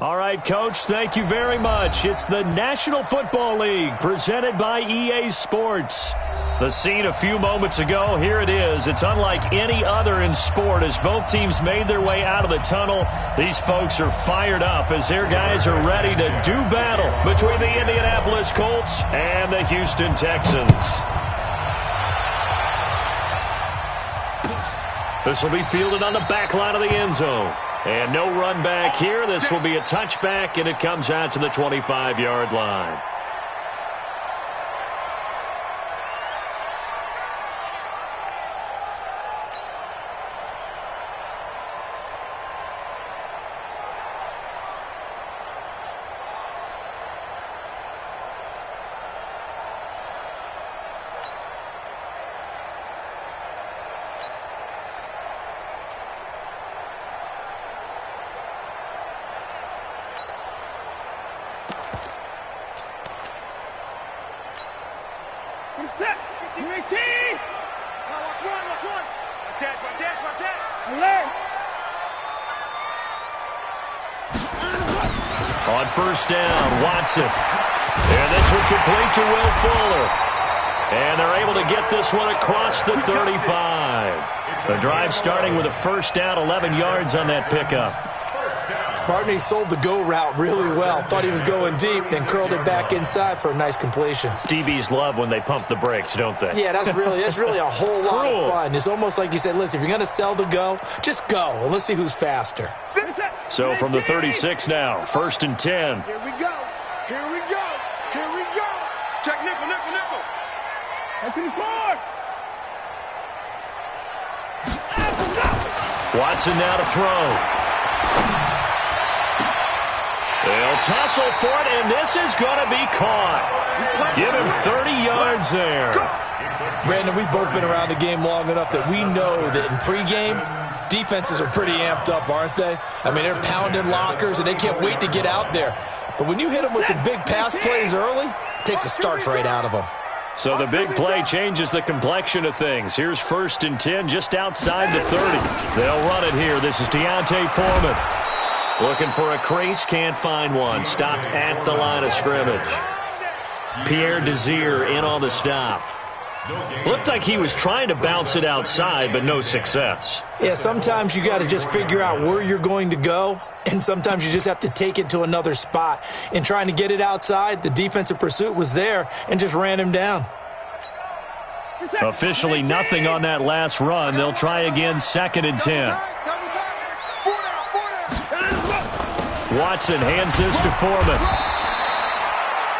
All right, Coach, thank you very much. It's the National Football League presented by EA Sports. The scene a few moments ago, here it is. It's unlike any other in sport as both teams made their way out of the tunnel. These folks are fired up as their guys are ready to do battle between the Indianapolis Colts and the Houston Texans. This will be fielded on the back line of the end zone. And no run back here. This will be a touchback, and it comes out to the 25-yard line. Set. UAT. Watch one. Watch that. Alert. On first down, Watson. And this one complete to Will Fuller. And they're able to get this one across the 35. The drive starting with a first down, 11 yards on that pickup. Barney sold the go route really well. Thought he was going deep, then curled it back inside for a nice completion. DBs love when they pump the brakes, don't they? Yeah, that's really a whole lot of fun. It's almost like you said, listen, if you're going to sell the go, just go. And let's see who's faster. So from the 36 now, first and 10. Here we go. Check nickel. That's in the forward. Watson now to throw. They'll tussle for it, and this is going to be caught. Give him 30 yards there. Brandon, we've both been around the game long enough that we know that in pregame, defenses are pretty amped up, aren't they? I mean, they're pounding lockers, and they can't wait to get out there. But when you hit them with some big pass plays early, it takes the starch right out of them. So the big play changes the complexion of things. Here's first and 10 just outside the 30. They'll run it here. This is Deontay Foreman. Looking for a crease, can't find one. Stopped at the line of scrimmage. Pierre Desir in on the stop. Looked like he was trying to bounce it outside, but no success. Yeah, sometimes you got to just figure out where you're going to go, and sometimes you just have to take it to another spot. In trying to get it outside, the defensive pursuit was there and just ran him down. Officially nothing on that last run. They'll try again, second and 10. Watson hands this to Foreman.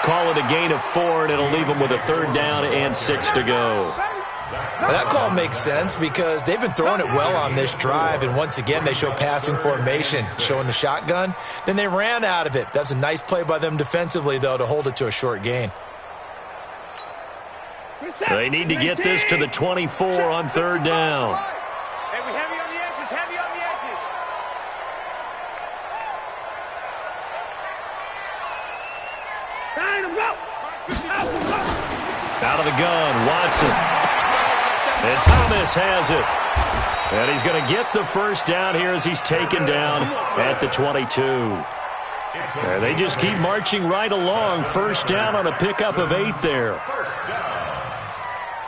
Call it a gain of 4, and it'll leave them with a third down and 6 to go. Well, that call makes sense because they've been throwing it well on this drive, and once again they show passing formation, showing the shotgun. Then they ran out of it. That's a nice play by them defensively, though, to hold it to a short gain. They need to get this to the 24 on third down. Out of the gun, Watson. And Thomas has it. And he's going to get the first down here as he's taken down at the 22. And they just keep marching right along. First down on a pickup of 8 there.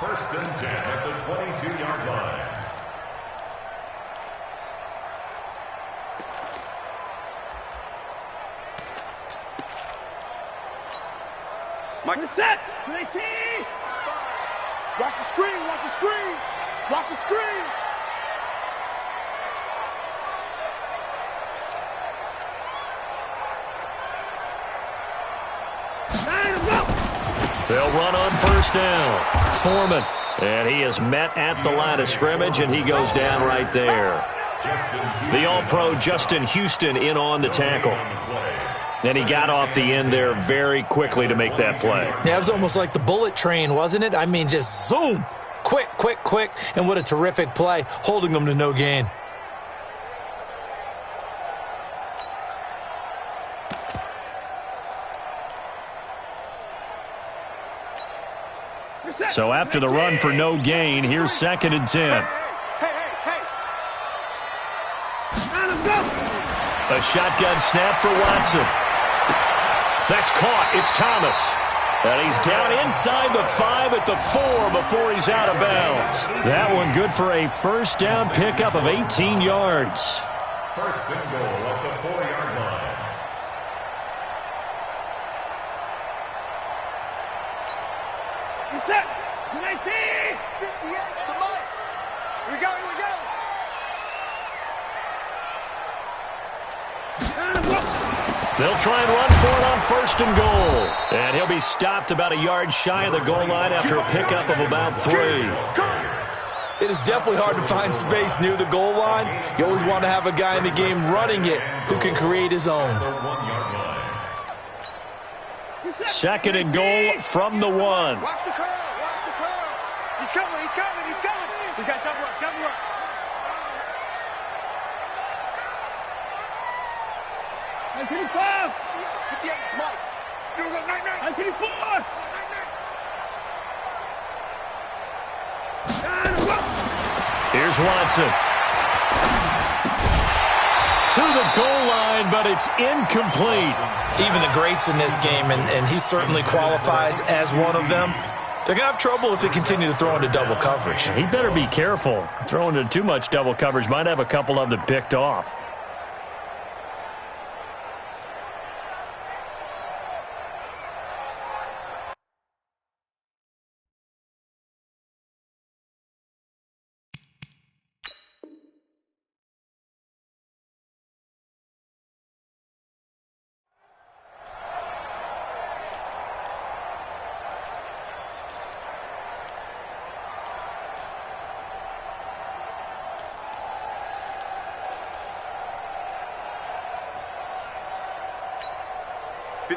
First and 10 at the 22-yard line. Mike is set. Great team. Watch the screen. Watch the screen. They'll run on first down. Foreman. And he is met at the line of scrimmage, and he goes down right there. The All-Pro Justin Houston in on the tackle. And he got off the end there very quickly to make that play. Yeah, it was almost like the bullet train, wasn't it? I mean, just zoom. Quick. And what a terrific play, holding them to no gain. So after the run for no gain, here's second and 10. A shotgun snap for Watson. That's caught. It's Thomas. And he's down inside the 5 at the 4 before he's out of bounds. That one good for a first down pickup of 18 yards. First and goal at the 4-yard line. You set. 19. 58. The mic. Here we go. Here we go. They'll try and run for it on first and goal. And he'll be stopped about a yard shy of the goal line after a pickup of about 3. It is definitely hard to find space near the goal line. You always want to have a guy in the game running it who can create his own. Second and goal from the 1. Watch the curl. Watch the curls. He's coming. He's coming. He's coming. We got double up. Double up. 955. 58. Mike. You go 954. Here's Watson. To the goal line, but it's incomplete. Even the greats in this game, and he certainly qualifies as one of them, they're going to have trouble if they continue to throw into double coverage. He better be careful. Throwing into too much double coverage might have a couple of them picked off.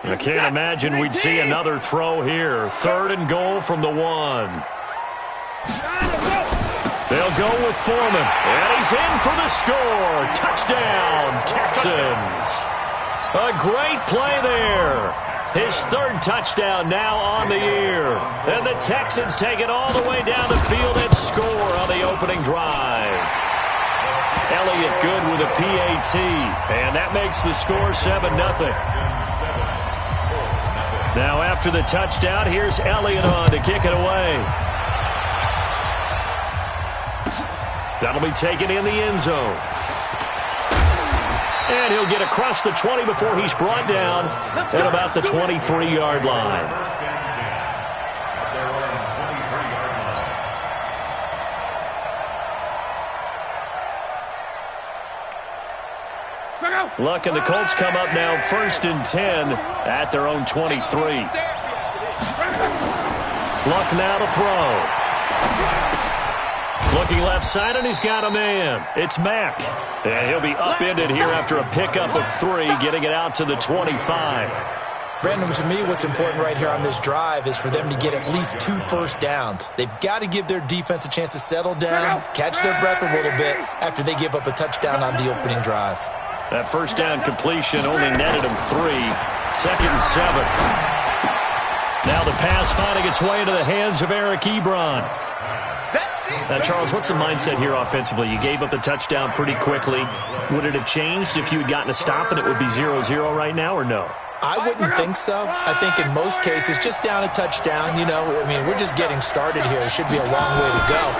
I can't imagine we'd see another throw here. Third and goal from the 1. They'll go with Foreman. And he's in for the score. Touchdown, Texans. A great play there. His third touchdown now on the year. And the Texans take it all the way down the field and score on the opening drive. Elliott good with a PAT. And that makes the score 7-0. Now after the touchdown, here's Elliott on to kick it away. That'll be taken in the end zone. And he'll get across the 20 before he's brought down at about the 23-yard line. Luck and the Colts come up now first and 10 at their own 23. Luck now to throw. Looking left side, and he's got a man. It's Mack. And he'll be upended here after a pickup of 3, getting it out to the 25. Brandon, to me, what's important right here on this drive is for them to get at least 2 first downs. They've got to give their defense a chance to settle down, catch their breath a little bit after they give up a touchdown on the opening drive. That first down completion only netted him 3. Second and 7. Now the pass finding its way into the hands of Eric Ebron. Now, Charles, what's the mindset here offensively? You gave up the touchdown pretty quickly. Would it have changed if you had gotten a stop and it would be 0-0 right now, or no? I wouldn't think so. I think in most cases, just down a touchdown, we're just getting started here. It should be a long way to go.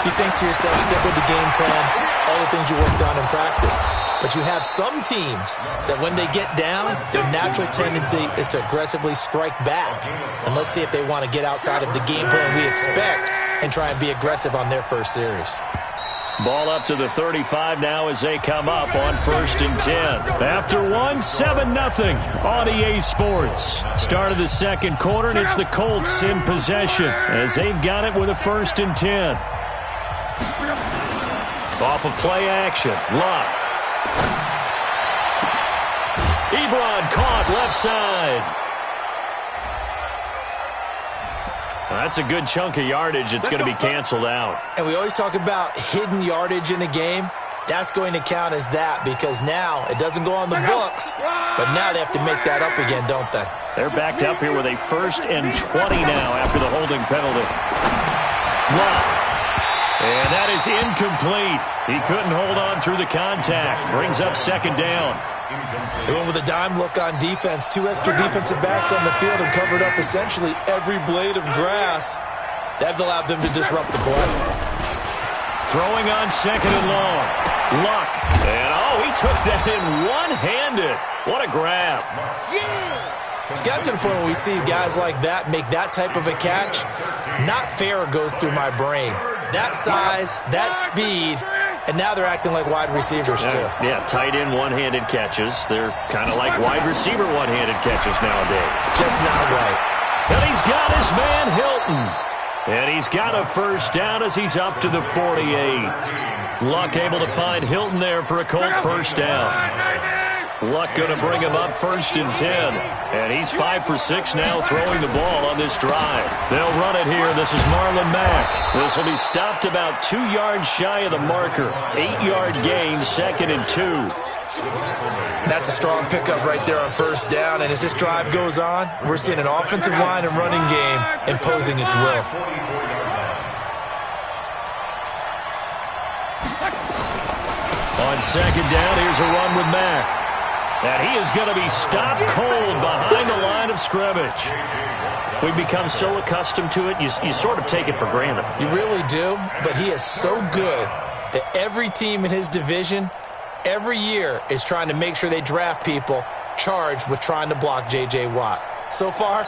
You think to yourself, stick with the game plan, all the things you worked on in practice. But you have some teams that when they get down, their natural tendency is to aggressively strike back. And let's see if they want to get outside of the game plan we expect and try and be aggressive on their first series. Ball up to the 35 now as they come up on first and 10. After 1, 7-0 on EA Sports. Start of the second quarter, and it's the Colts in possession as they've got it with a first and 10. Off of play action. Luck. Ebron caught left side. That's a good chunk of yardage. It's going to be canceled out. And we always talk about hidden yardage in a game. That's going to count as that because now it doesn't go on the books, but now they have to make that up again, don't they? They're backed up here with a first and 20 now after the holding penalty. Luck. And that is incomplete. He couldn't hold on through the contact. Brings up second down. They went with a dime look on defense. 2 extra defensive backs on the field and covered up essentially every blade of grass. That allowed them to disrupt the play. Throwing on second and long. Luck. And, he took that in one-handed. What a grab. It's got to the point where we see guys like that make that type of a catch. Not fair goes through my brain. That size, that speed, and now they're acting like wide receivers too. Yeah, tight end one-handed catches. They're kind of like wide receiver one-handed catches nowadays. Just not right. And he's got his man Hilton. And he's got a first down as he's up to the 48. Luck able to find Hilton there for a Colt first down. Luck going to bring him up first and 10. And he's 5 for 6 now throwing the ball on this drive. They'll run it here. This is Marlon Mack. This will be stopped about 2 yards shy of the marker. 8-yard gain, 2nd and 2. That's a strong pickup right there on first down. And as this drive goes on, we're seeing an offensive line and running game imposing its will. On second down, here's a run with Mack. And he is going to be stopped cold behind the line of scrimmage. We've become so accustomed to it, you sort of take it for granted. You really do, but he is so good that every team in his division, every year, is trying to make sure they draft people charged with trying to block J.J. Watt. So far,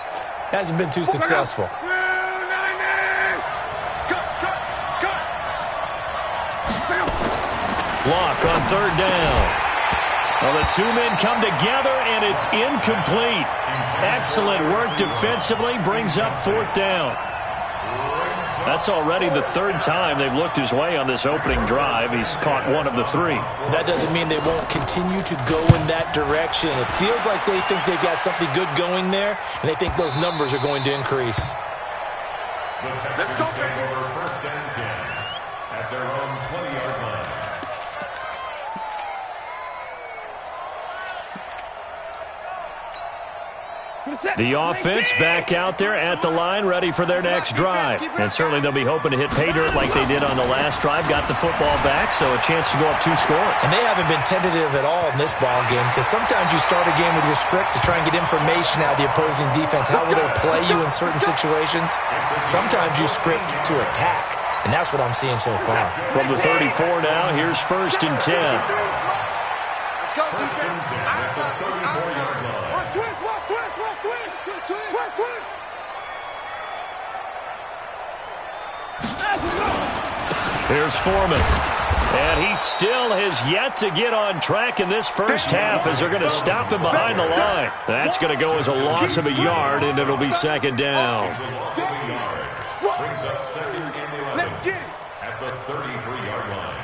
hasn't been too successful. Block on third down. Well, the 2 men come together, and it's incomplete. Excellent work defensively, brings up 4th down. That's already the 3rd time they've looked his way on this opening drive. He's caught 1 of the 3. That doesn't mean they won't continue to go in that direction. It feels like they think they've got something good going there, and they think those numbers are going to increase. Let's go, baby. First and 10 at their own 20-yard line. The offense back out there at the line, ready for their next drive. And certainly they'll be hoping to hit pay dirt like they did on the last drive. Got the football back, so a chance to go up 2 scores. And they haven't been tentative at all in this ball game, because sometimes you start a game with your script to try and get information out of the opposing defense. How will they play you in certain situations? Sometimes you script to attack, and that's what I'm seeing so far. From the 34 now, here's first and 10. Let's go, defense. Here's Foreman. And he still has yet to get on track in this first half as they're going to stop him behind the line. That's going to go as a loss of a yard, and it'll be second down. Brings up 2nd and 11 at the 33-yard line.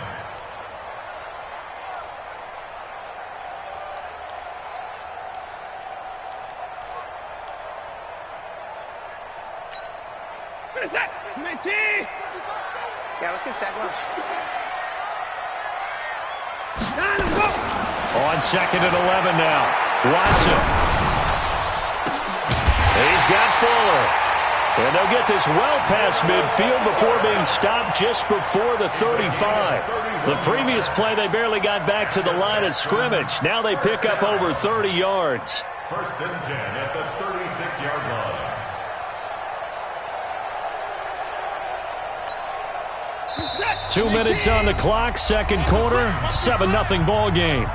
What is that? 19! Yeah, let's get sack lunch. On second and 11 now. Watson. He's got Fuller. And they'll get this well past midfield before being stopped just before the 35. The previous play, they barely got back to the line of scrimmage. Now they pick up over 30 yards. First and 10 at the 36-yard line. 2 minutes on the clock, second quarter, 7-0 ball game.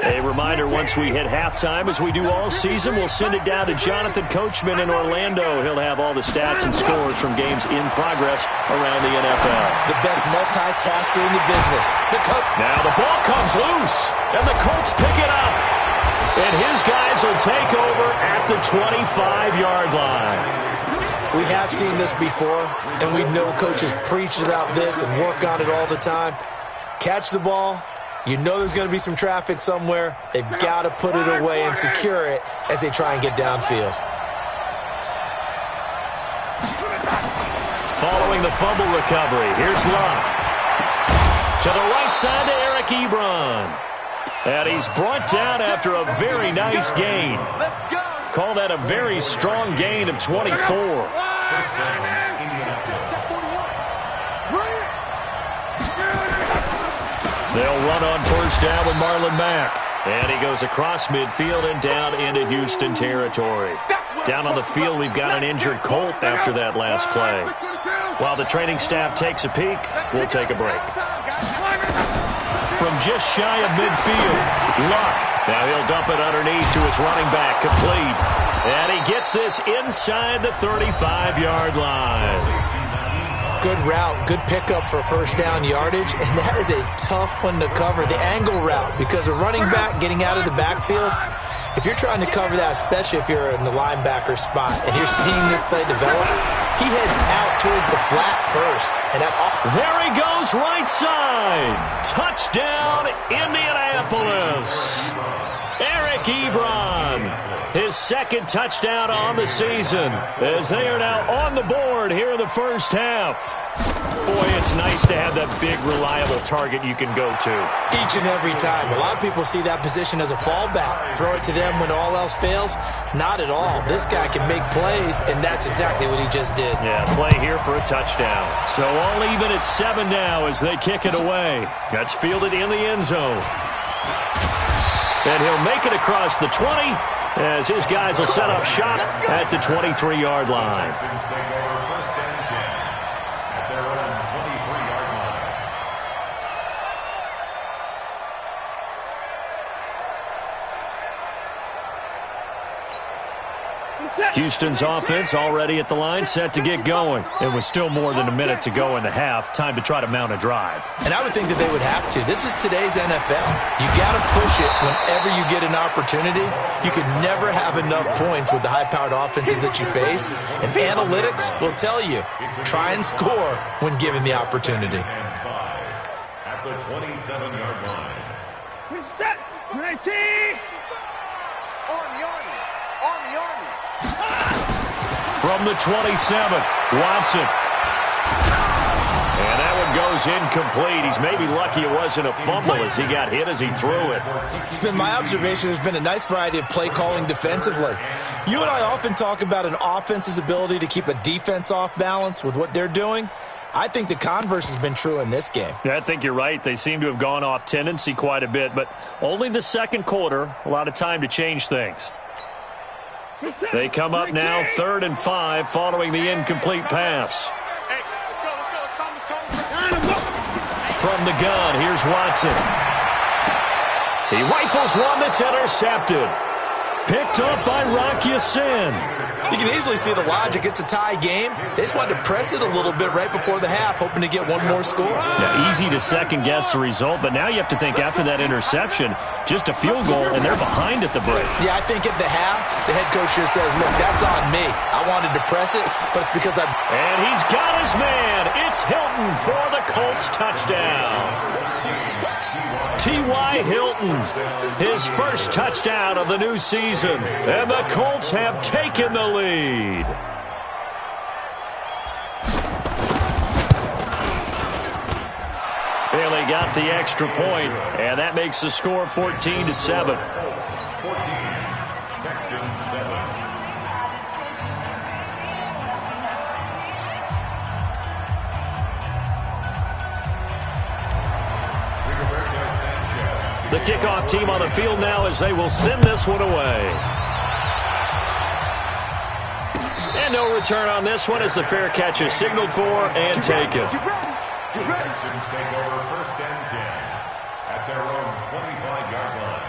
A reminder, once we hit halftime, as we do all season, we'll send it down to Jonathan Coachman in Orlando. He'll have all the stats and scores from games in progress around the NFL. The best multitasker in the business. Now the ball comes loose, and the Colts pick it up. And his guys will take over at the 25-yard line. We have seen this before, and we know coaches preach about this and work on it all the time. Catch the ball. You know there's going to be some traffic somewhere. They've got to put it away and secure it as they try and get downfield. Following the fumble recovery, here's Luck. To the right side to Eric Ebron. And he's brought down after a very nice gain. Call that a very strong gain of 24. First down, Indianapolis. They'll run on first down with Marlon Mack. And he goes across midfield and down into Houston territory. Down on the field, we've got an injured Colt after that last play. While the training staff takes a peek, we'll take a break. From just shy of midfield, Luck. Now he'll dump it underneath to his running back, complete. And he gets this inside the 35-yard line. Good route, good pickup for first down yardage, and that is a tough one to cover, the angle route, because a running back getting out of the backfield, if you're trying to cover that, especially if you're in the linebacker spot, and you're seeing this play develop, he heads out towards the flat first. And there he goes, right side. Touchdown, Indianapolis. Eric Ebron, his second touchdown on the season, as they are now on the board here in the first half. Boy, it's nice to have that big, reliable target you can go to. Each and every time. A lot of people see that position as a fallback. Throw it to them when all else fails. Not at all. This guy can make plays, and that's exactly what he just did. Yeah, play here for a touchdown. So all even at 7 now as they kick it away. That's fielded in the end zone. And he'll make it across the 20 as his guys will set up shop at the 23-yard line. Houston's offense already at the line, set to get going. It was still more than a minute to go in the half. Time to try to mount a drive. And I would think that they would have to. This is today's NFL. You got to push it whenever you get an opportunity. You can never have enough points with the high-powered offenses that you face. And analytics will tell you, try and score when given the opportunity. At the 27-yard line. Reset. 19. Army. From the 27, Watson. And that one goes incomplete. He's maybe lucky it wasn't a fumble as he got hit as he threw it. It's been my observation there's been a nice variety of play calling defensively. You and I often talk about an offense's ability to keep a defense off balance with what they're doing. I think the converse has been true in this game. Yeah, I think you're right. They seem to have gone off tendency quite a bit, but only the second quarter, a lot of time to change things. They come up now 3rd and 5 following the incomplete pass. From the gun, here's Watson. He rifles one that's intercepted. Picked up by Rock Ya-Sin. You can easily see the logic. It's a tie game. They just wanted to press it a little bit right before the half, hoping to get one more score. Yeah, easy to second-guess the result, but now you have to think after that interception, just a field goal, and they're behind at the break. Yeah, I think at the half, the head coach just says, look, that's on me. I wanted to press it, but it's because I... And he's got his man. It's Hilton for the Colts touchdown. T.Y. Hilton, his first touchdown of the new season, and the Colts have taken the lead. Bailey got the extra point, and that makes the score 14-7. 14, Texans 7. The kickoff team on the field now as they will send this one away. And no return on this one as the fair catch is signaled for and taken. Texans take over 1st and 10 at their own 25-yard line.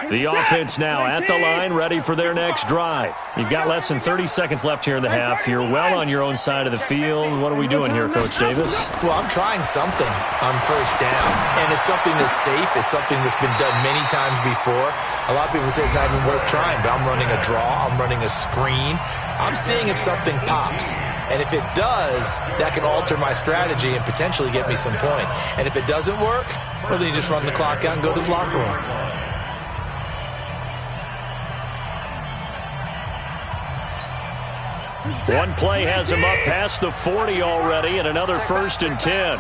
The offense now at the line, ready for their next drive. You've got less than 30 seconds left here in the half. You're well on your own side of the field. What are we doing here, Coach Davis? Well, I'm trying something on first down, and it's something that's safe. It's something that's been done many times before. A lot of people say it's not even worth trying, but I'm running a draw. I'm running a screen. I'm seeing if something pops. And if it does, that can alter my strategy and potentially get me some points. And if it doesn't work, well, then you just run the clock out and go to the locker room. One play has him up past the 40 already, and another 1st and 10.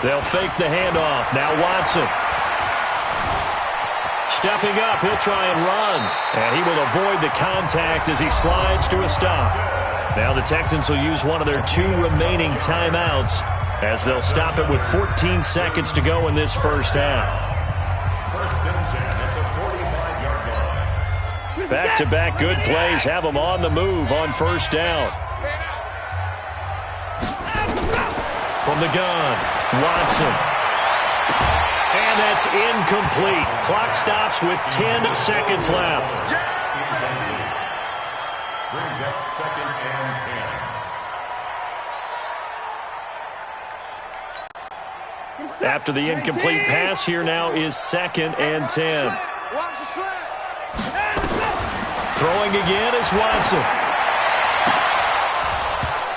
They'll fake the handoff. Now Watson. Stepping up, he'll try and run. And he will avoid the contact as he slides to a stop. Now the Texans will use one of their 2 remaining timeouts as they'll stop it with 14 seconds to go in this first half. Back-to-back good plays have them on the move on first down. From the gun, Watson. And that's incomplete. Clock stops with 10 seconds left. Brings up 2nd and 10. After the incomplete pass, here now is 2nd and 10. Throwing again is Watson.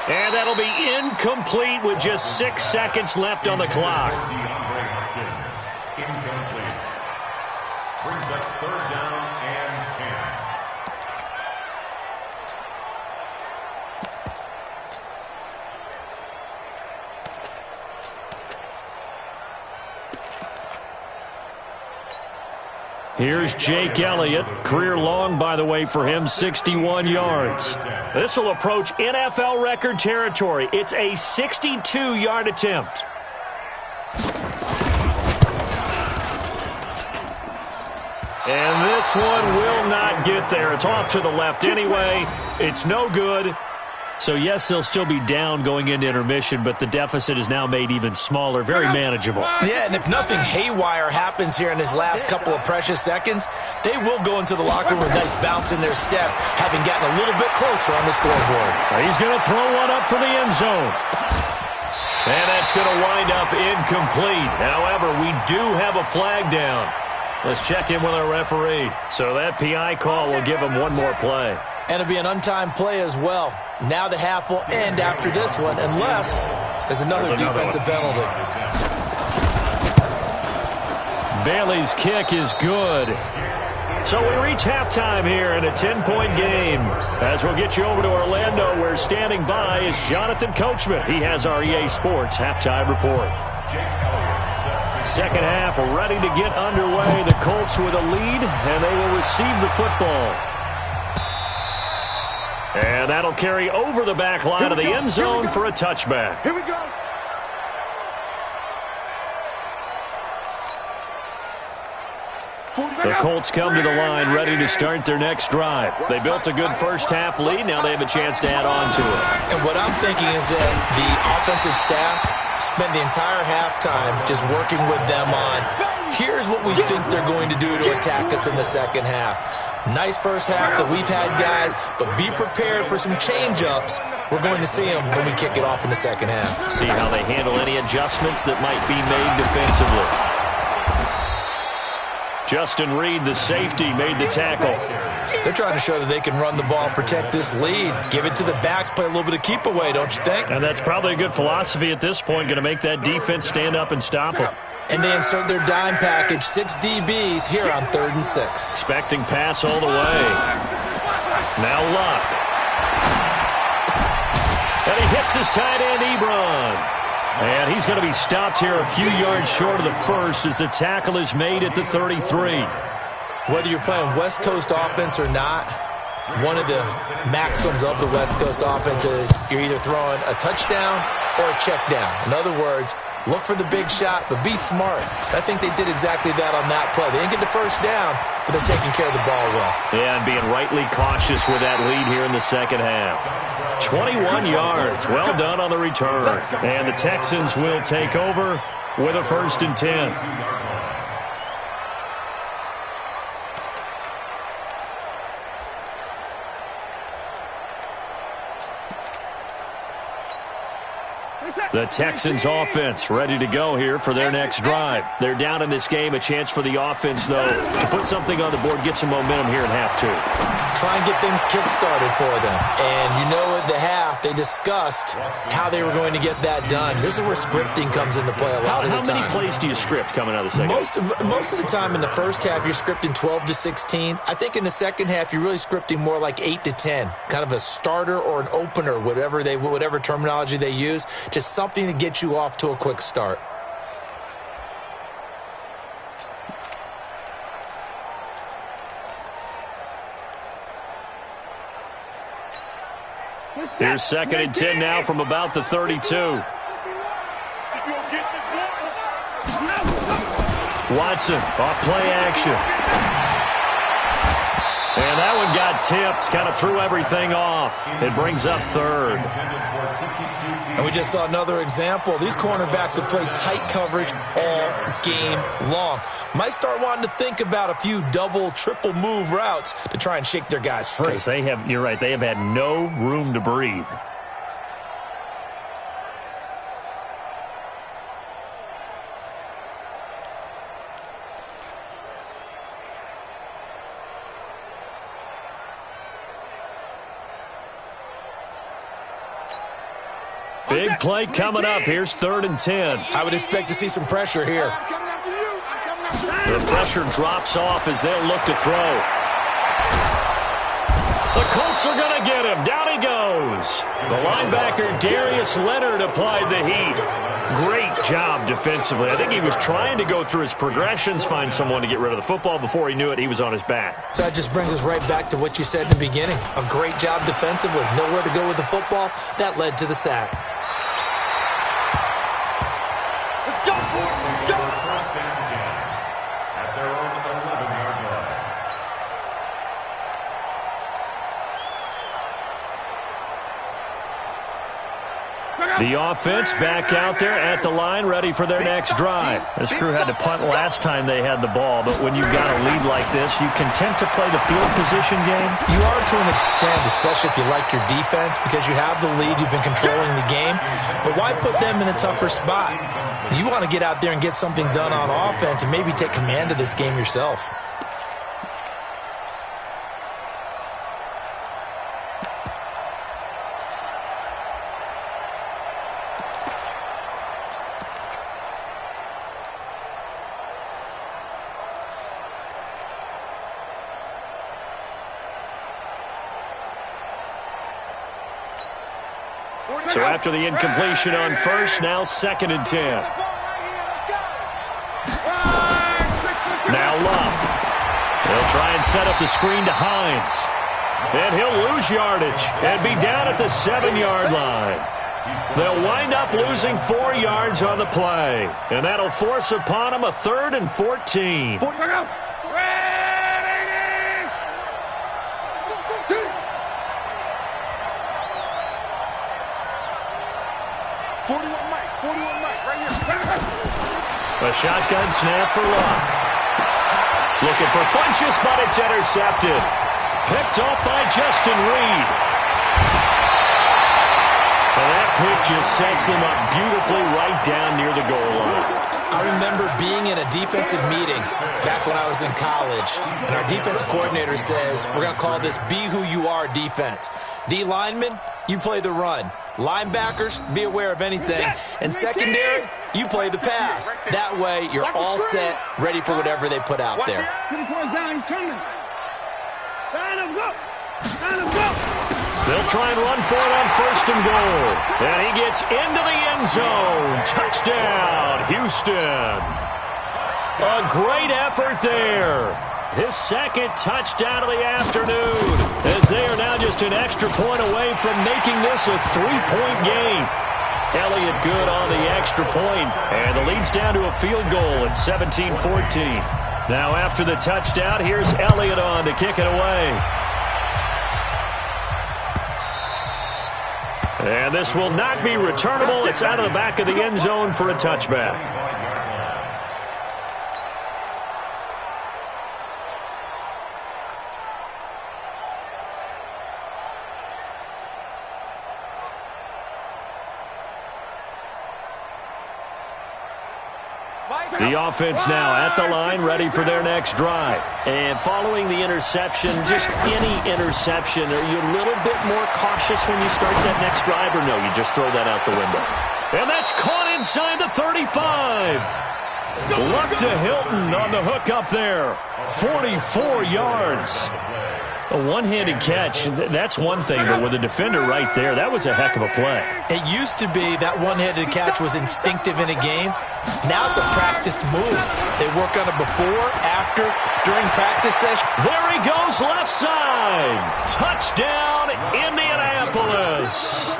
And that'll be incomplete with just 6 seconds left on the clock. Incomplete. Brings up 3rd down and 10. Here's Jake Elliott. Career long, by the way, for him, 61 yards. This will approach NFL record territory. It's a 62-yard attempt. And this one will not get there. It's off to the left anyway. It's no good. So, yes, they'll still be down going into intermission, but the deficit is now made even smaller, very manageable. Yeah, and if nothing haywire happens here in his last couple of precious seconds, they will go into the locker room with a nice bounce in their step, having gotten a little bit closer on the scoreboard. He's going to throw one up for the end zone. And that's going to wind up incomplete. However, we do have a flag down. Let's check in with our referee. So that PI call will give him one more play. And it'll be an untimed play as well. Now the half will end after this one, unless there's another defensive penalty. Bailey's kick is good. So we reach halftime here in a 10-point game. As we'll get you over to Orlando, where standing by is Jonathan Coachman. He has our EA Sports halftime report. Second half ready to get underway. The Colts with a lead, and they will receive the football. And that'll carry over the back line of the end zone for a touchback. Here we go. The Colts come to the line ready to start their next drive. They built a good first half lead. Now they have a chance to add on to it. And what I'm thinking is that the offensive staff spent the entire halftime just working with them on, here's what we think they're going to do to attack us in the second half. Nice first half that we've had, guys, but be prepared for some change-ups. We're going to see them when we kick it off in the second half. See how they handle any adjustments that might be made defensively. Justin Reed, the safety, made the tackle. They're trying to show that they can run the ball, protect this lead, give it to the backs, play a little bit of keep away, don't you think? And that's probably a good philosophy at this point, going to make that defense stand up and stop them. And they insert their dime package, 6 DBs here on 3rd and 6. Expecting pass all the way. Now Luck. And he hits his tight end, Ebron. And he's going to be stopped here a few yards short of the first as the tackle is made at the 33. Whether you're playing West Coast offense or not, one of the maxims of the West Coast offense is you're either throwing a touchdown or a check down. In other words, look for the big shot, but be smart. I think they did exactly that on that play. They didn't get the first down, but they're taking care of the ball well. Yeah, and being rightly cautious with that lead here in the second half. 21 yards. Well done on the return. And the Texans will take over with a 1st and 10. The Texans offense ready to go here for their next drive. They're down in this game. A chance for the offense, though, to put something on the board, get some momentum here in half 2. Try and get things kick-started for them. And you know at the half, they discussed how they were going to get that done. This is where scripting comes into play a lot of the time. How many plays do you script coming out of the second half? Most of the time in the first half, you're scripting 12 to 16. I think in the second half, you're really scripting more like 8 to 10. Kind of a starter or an opener, whatever terminology they use. Just something to get you off to a quick start. Here's 2nd and 10 now from about the 32. Watson off play action. And that one got tipped, kind of threw everything off. It brings up 3rd. And we just saw another example. These cornerbacks have played tight coverage all game long. Might start wanting to think about a few double, triple move routes to try and shake their guys free. Because you're right, they have had no room to breathe. Big play coming up. Here's 3rd and 10. I would expect to see some pressure here. The pressure drops off as they'll look to throw. The Colts are going to get him. Down he goes. The linebacker, Darius Leonard, applied the heat. Great job defensively. I think he was trying to go through his progressions, find someone to get rid of the football. Before he knew it, he was on his back. So that just brings us right back to what you said in the beginning. A great job defensively. Nowhere to go with the football. That led to the sack. The offense back out there at the line, ready for their next drive. This crew had to punt last time they had the ball, but when you've got a lead like this, you content to play the field position game? You are to an extent, especially if you like your defense, because you have the lead, you've been controlling the game. But why put them in a tougher spot? You want to get out there and get something done on offense and maybe take command of this game yourself. So after the incompletion on first, now 2nd and 10. Now Love. They'll try and set up the screen to Hines. And he'll lose yardage and be down at the 7-yard line. They'll wind up losing 4 yards on the play. And that'll force upon them a 3rd and 14. 41 Mike, right here. A shotgun snap for Love. Looking for Funchess, but it's intercepted. Picked off by Justin Reed. And that pick just sets him up beautifully right down near the goal line. I remember being in a defensive meeting back when I was in college, and our defensive coordinator says, we're going to call this Be Who You Are defense. D linemen, you play the run. Linebackers, be aware of anything. And secondary, you play the pass. That way, you're all set, ready for whatever they put out there. They'll try and run for it on 1st and goal. And he gets into the end zone. Touchdown, Houston. A great effort there. His 2nd touchdown of the afternoon, as they are now just an extra point away from making this a 3-point game. Elliott good on the extra point, and the lead's down to a field goal at 17-14. Now after the touchdown, here's Elliott on to kick it away. And this will not be returnable. It's out of the back of the end zone for a touchback. The offense now at the line, ready for their next drive. And following the interception, just any interception, are you a little bit more cautious when you start that next drive, or no, you just throw that out the window? And that's caught inside the 35. Luck to Hilton on the hook up there. 44 yards. A one-handed catch, that's one thing, but with a defender right there, that was a heck of a play. It used to be that one-handed catch was instinctive in a game. Now it's a practiced move. They work on it before, after, during practice session. There he goes, left side. Touchdown, Indianapolis.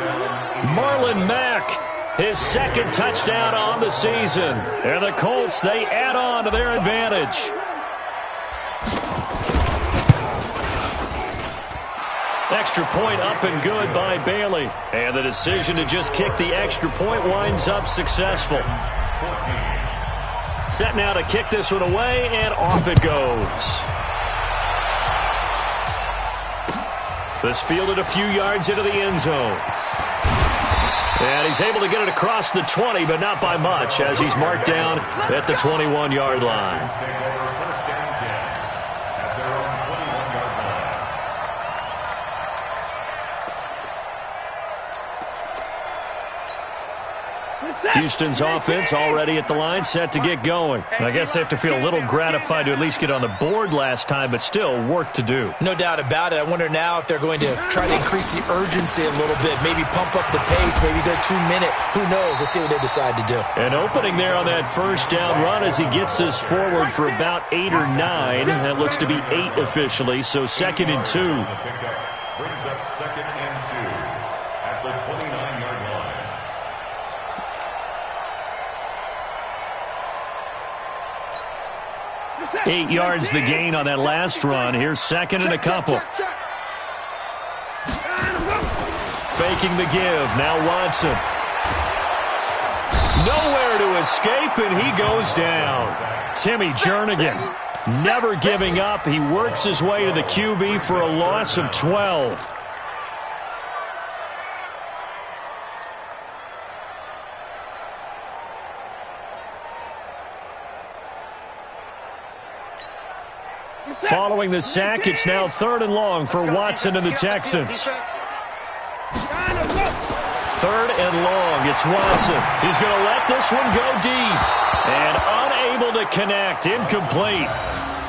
Marlon Mack, his second touchdown on the season. And the Colts, they add on to their advantage. Extra point up and good by Bailey. And the decision to just kick the extra point winds up successful. Set now to kick this one away, and off it goes. This fielded a few yards into the end zone. And he's able to get it across the 20, but not by much, as he's marked down at the 21-yard line. Houston's offense already at the line, set to get going. I guess they have to feel a little gratified to at least get on the board last time, but still work to do. No doubt about it. I wonder now if they're going to try to increase the urgency a little bit, maybe pump up the pace, maybe go 2 minute. Who knows? Let's see what they decide to do. An opening there on that first down run as he gets us forward for about 8 or 9. That looks to be 8 officially, so 2nd and 2. Brings up 2nd and 2 at the 29-yard line. 8 yards the gain on that last run. Here's 2nd and a couple. Faking the give. Now Watson. Nowhere to escape, and he goes down. Timmy Jernigan never giving up. He works his way to the QB for a loss of 12. Following the sack, it's now 3rd and long for Watson and the Texans. 3rd and long, it's Watson. He's going to let this one go deep. And unable to connect, incomplete.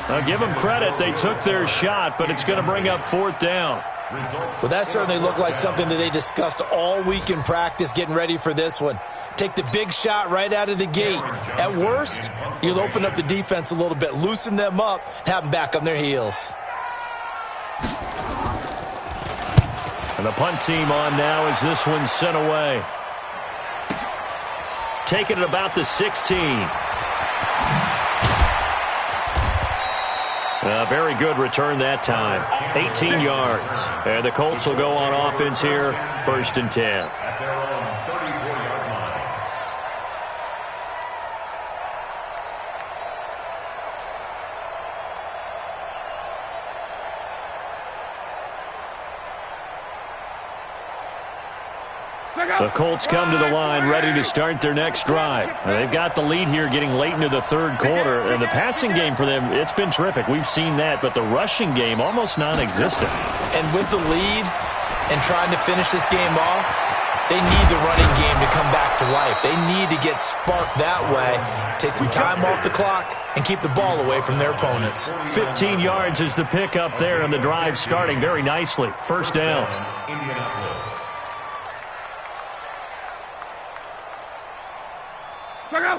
I'll give them credit, they took their shot, but it's going to bring up 4th down. Well, that certainly looked like something that they discussed all week in practice, getting ready for this one. Take the big shot right out of the gate. At worst, you'll open up the defense a little bit, loosen them up, and have them back on their heels. And the punt team on now as this one's sent away. Taking it about the 16. A very good return that time. 18 yards. And the Colts will go on offense here, 1st and 10. At their own 34-yard line. The Colts come to the line ready to start their next drive. They've got the lead here getting late into the 3rd quarter. And the passing game for them, it's been terrific. We've seen that, but the rushing game almost non-existent. And with the lead and trying to finish this game off, they need the running game to come back to life. They need to get sparked that way, take some time off the clock, and keep the ball away from their opponents. 15 yards is the pickup there, and the drive starting very nicely. 1st down.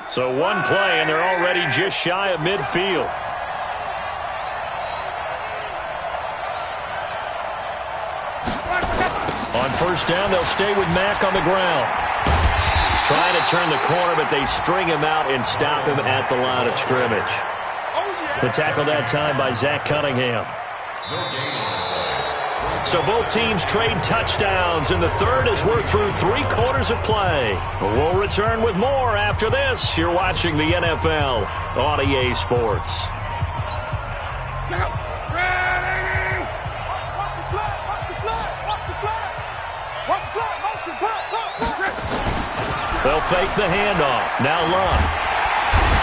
So one play, and they're already just shy of midfield. On 1st down, they'll stay with Mack on the ground. Trying to turn the corner, but they string him out and stop him at the line of scrimmage. The tackle that time by Zach Cunningham. So both teams trade touchdowns in the 3rd as we're through 3 quarters of play. We'll return with more after this. You're watching the NFL on EA Sports. They'll fake the handoff. Now Lund.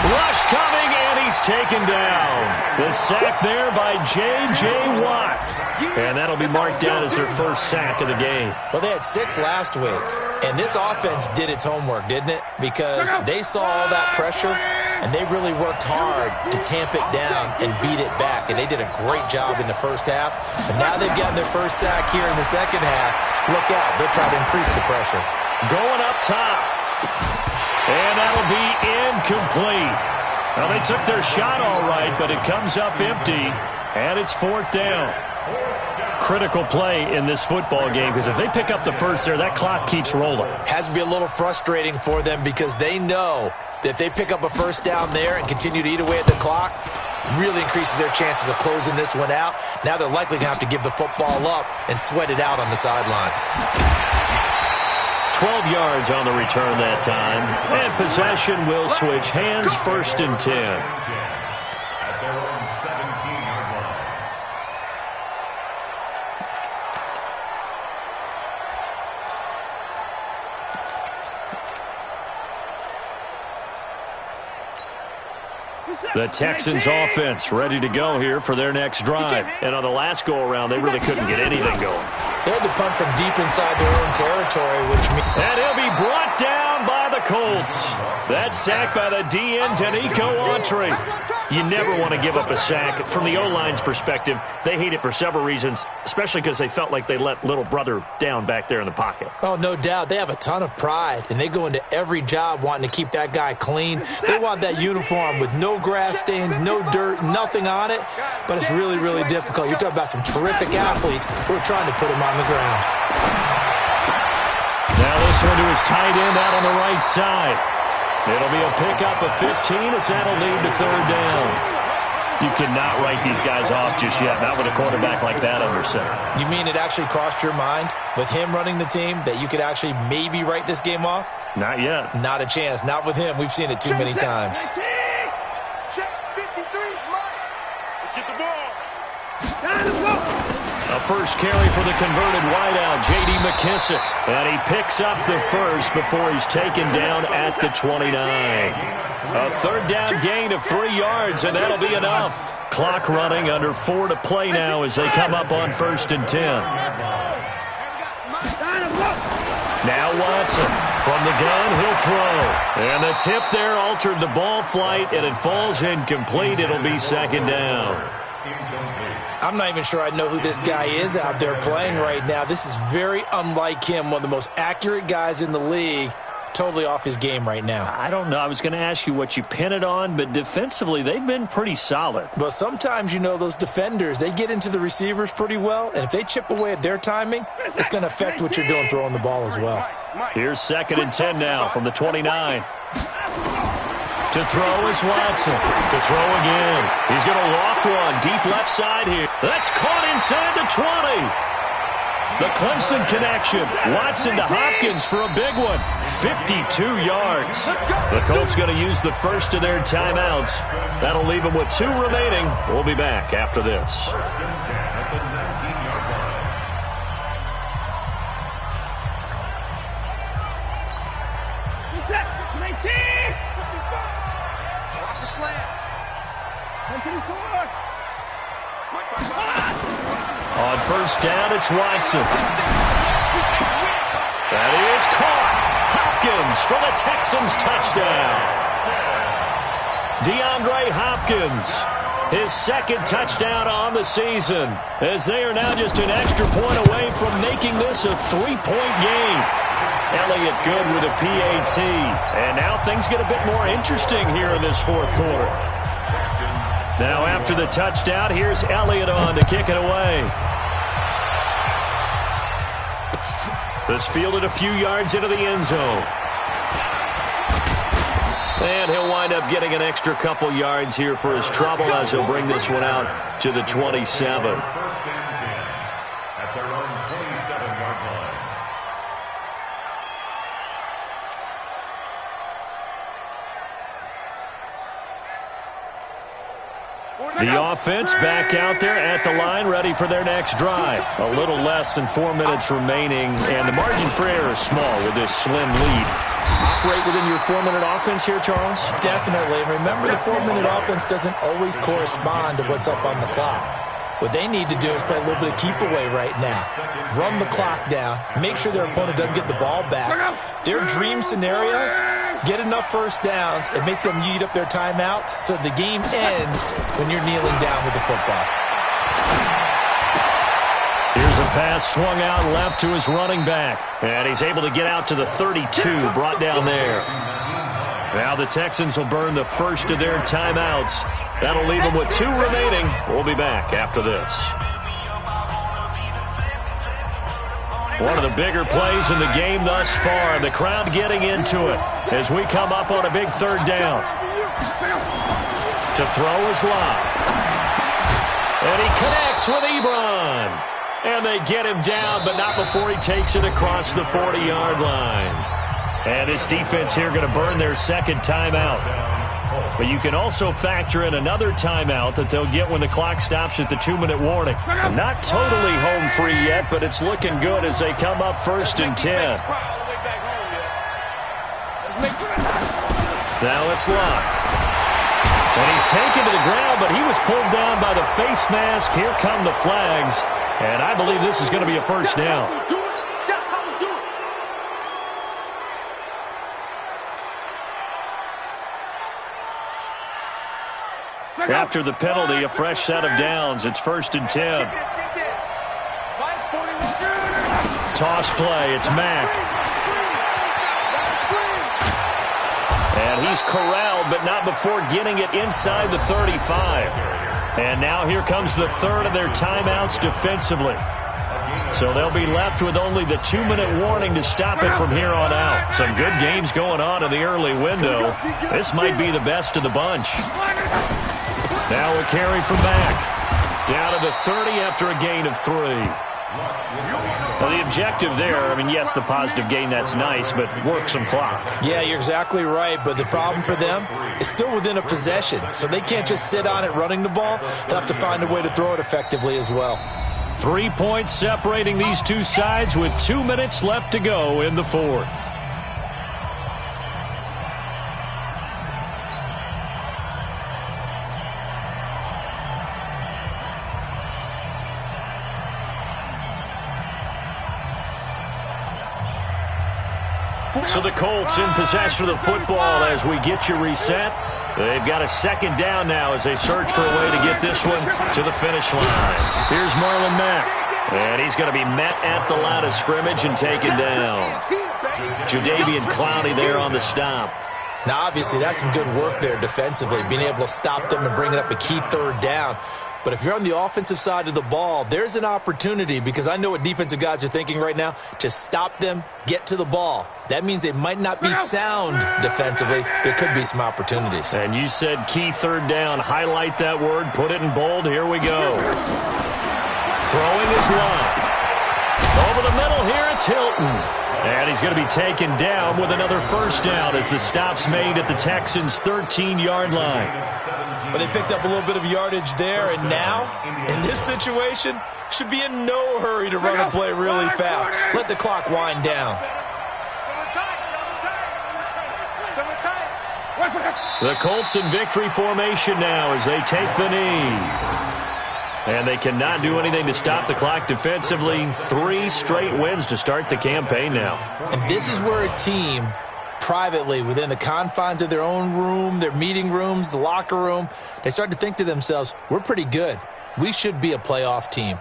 Rush coming, and he's taken down. The sack there by J.J. Watt. And that'll be marked down as their 1st sack of the game. Well, they had 6 last week, and this offense did its homework, didn't it? Because they saw all that pressure, and they really worked hard to tamp it down and beat it back, and they did a great job in the first half. But now they've gotten their first sack here in the second half. Look out. They'll try to increase the pressure. Going up top. And that'll be incomplete. Well, they took their shot all right, but it comes up empty, and it's 4th down. Critical play in this football game, because if they pick up the first there, that clock keeps rolling. Has to be a little frustrating for them because they know that if they pick up a first down there and continue to eat away at the clock, really increases their chances of closing this one out. Now they're likely going to have to give the football up and sweat it out on the sideline. 12 yards on the return that time. And possession will switch hands, 1st and 10. At their own 17-yard line. The Texans offense ready to go here for their next drive. And on the last go-around, they really couldn't get anything going. They had to punt from deep inside their own territory, which means... And he'll be brought down by the Colts. That sack by the DN, Danico Autry. You never want to give up a sack. From the O-line's perspective, they hate it for several reasons, especially because they felt like they let little brother down back there in the pocket. Oh, no doubt. They have a ton of pride, and they go into every job wanting to keep that guy clean. They want that uniform with no grass stains, no dirt, nothing on it, but it's really, really difficult. You're talking about some terrific athletes who are trying to put him on the ground. Now this one to his tight end out on the right side. It'll be a pickup of 15 as that'll lead to 3rd down. You cannot write these guys off just yet, not with a quarterback like that under center. You mean it actually crossed your mind with him running the team that you could actually maybe write this game off? Not yet. Not a chance. Not with him. We've seen it too many times. Check 53's mine. Let's get the ball. Time to go. A first carry for the converted wideout, J.D. McKissick. And he picks up the first before he's taken down at the 29. A 3rd down gain of 3 yards, and that'll be enough. Clock running under 4 to play now as they come up on 1st and 10. Now Watson. From the gun, he'll throw. And the tip there altered the ball flight, and it falls incomplete. It'll be 2nd down. I'm not even sure I know who this guy is out there playing right now. This is very unlike him, one of the most accurate guys in the league. Totally off his game right now. I don't know. I was going to ask you what you pin it on, but defensively, they've been pretty solid. But sometimes, you know, those defenders, they get into the receivers pretty well, and if they chip away at their timing, it's going to affect what you're doing throwing the ball as well. Here's 2nd and 10 now from the 29. To throw is Watson. To throw again. He's going to loft one deep left side here. That's caught inside the 20. The Clemson connection. Watson to Hopkins for a big one. 52 yards. The Colts going to use the first of their timeouts. That'll leave them with 2 remaining. We'll be back after this. Watch the slant. On 1st down, it's Watson. That is caught. Hopkins for the Texans touchdown. DeAndre Hopkins, his 2nd touchdown on the season, as they are now just an extra point away from making this a 3-point game. Elliott good with a PAT. And now things get a bit more interesting here in this 4th quarter. Now after the touchdown, here's Elliott on to kick it away. This fielded a few yards into the end zone. And he'll wind up getting an extra couple yards here for his trouble as he'll bring this one out to the 27. 1st and 10 at their own 27-yard line. The offense back out there at the line, ready for their next drive. A little less than 4 minutes remaining, and the margin for error is small with this slim lead. Operate within your 4-minute offense here, Charles? Definitely. Remember, the 4-minute offense doesn't always correspond to what's up on the clock. What they need to do is play a little bit of keep away right now. Run the clock down. Make sure their opponent doesn't get the ball back. Their dream scenario get enough first downs, and make them eat up their timeouts so the game ends when you're kneeling down with the football. Here's a pass swung out left to his running back. And he's able to get out to the 32, brought down there. Now the Texans will burn the first of their timeouts. That'll leave them with 2 remaining. We'll be back after this. One of the bigger plays in the game thus far. The crowd getting into it as we come up on a big 3rd down. To throw is Lott. And he connects with Ebron. And they get him down, but not before he takes it across the 40-yard line. And this defense here going to burn their 2nd timeout. But you can also factor in another timeout that they'll get when the clock stops at the 2-minute warning. Not totally home free yet, but it's looking good as they come up 1st and 10. Now it's Lott. And he's taken to the ground, but he was pulled down by the face mask. Here come the flags. And I believe this is going to be a 1st down. After the penalty, a fresh set of downs. It's 1st and 10. Toss play. It's Mack. And he's corralled, but not before getting it inside the 35. And now here comes the 3rd of their timeouts defensively. So they'll be left with only the 2-minute warning to stop it from here on out. Some good games going on in the early window. This might be the best of the bunch. Now a carry from Mack. Down to the 30 after a gain of 3. Well, the objective there, I mean, yes, the positive gain, that's nice, but work some clock. Yeah, you're exactly right, but the problem for them is still within a possession, so they can't just sit on it running the ball. They'll have to find a way to throw it effectively as well. 3 points separating these two sides with 2 minutes left to go in the 4th. So the Colts in possession of the football as we get you reset. They've got a 2nd down now as they search for a way to get this one to the finish line. Here's Marlon Mack. And he's going to be met at the line of scrimmage and taken down. Jadeveon Clowney there on the stop. Now, obviously, that's some good work there defensively, being able to stop them and bring it up a key 3rd down. But if you're on the offensive side of the ball, there's an opportunity, because I know what defensive guys are thinking right now, to stop them, get to the ball. That means they might not be sound defensively. There could be some opportunities. And you said key 3rd down. Highlight that word. Put it in bold. Here we go. Throwing his line. Over the middle here, it's Hilton. And he's going to be taken down with another 1st down as the stop's made at the Texans' 13-yard line. But they picked up a little bit of yardage there, and now, in this situation, should be in no hurry to run a play really fast. Let the clock wind down. The Colts in victory formation now as they take the knee. And they cannot do anything to stop the clock defensively. 3 straight wins to start the campaign now. And this is where a team, privately, within the confines of their own room, their meeting rooms, the locker room, they start to think to themselves, we're pretty good. We should be a playoff team.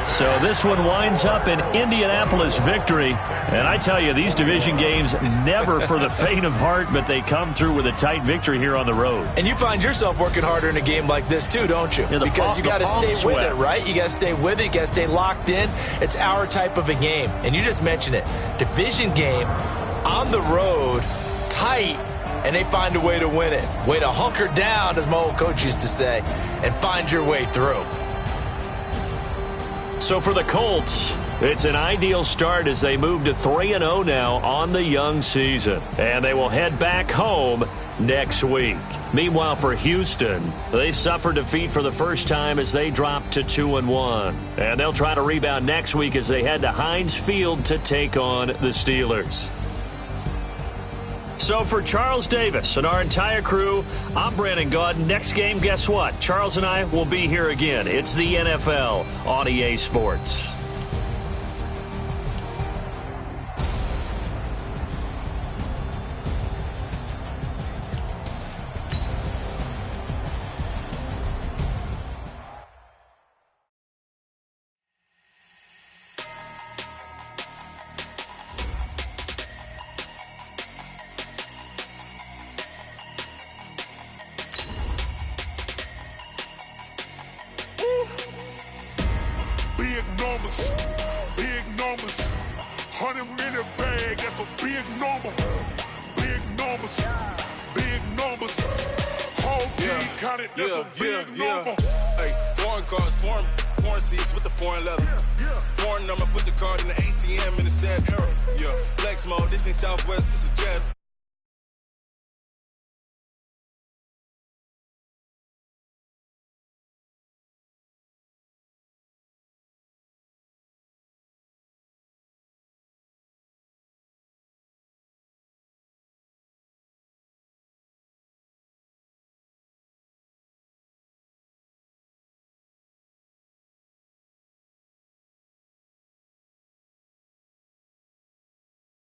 So this one winds up an Indianapolis victory. And I tell you, these division games never for the faint of heart, but they come through with a tight victory here on the road. And you find yourself working harder in a game like this too, don't you? Yeah, because you got to stay with it, right? You got to stay with it. You got to stay locked in. It's our type of a game. And you just mentioned it. Division game on the road, tight, and they find a way to win it. Way to hunker down, as my old coach used to say, and find your way through. So for the Colts, It's an ideal start as they move to 3-0 now on the young season. And they will head back home next week. Meanwhile, for Houston, they suffered defeat for the first time as they dropped to 2-1. And they'll try to rebound next week as they head to Heinz Field to take on the Steelers. So for Charles Davis and our entire crew, I'm Brandon Gaudin. Next game, guess what? Charles and I will be here again. It's the NFL on EA Sports. Big numbers, 100-minute bag, that's a big number. Big numbers, whole team counted, that's a big number. Hey, foreign cars, foreign seats with the foreign leather. Foreign number, put the card in the ATM in the sad era. Yeah, flex mode, this ain't Southwest, this is Jet.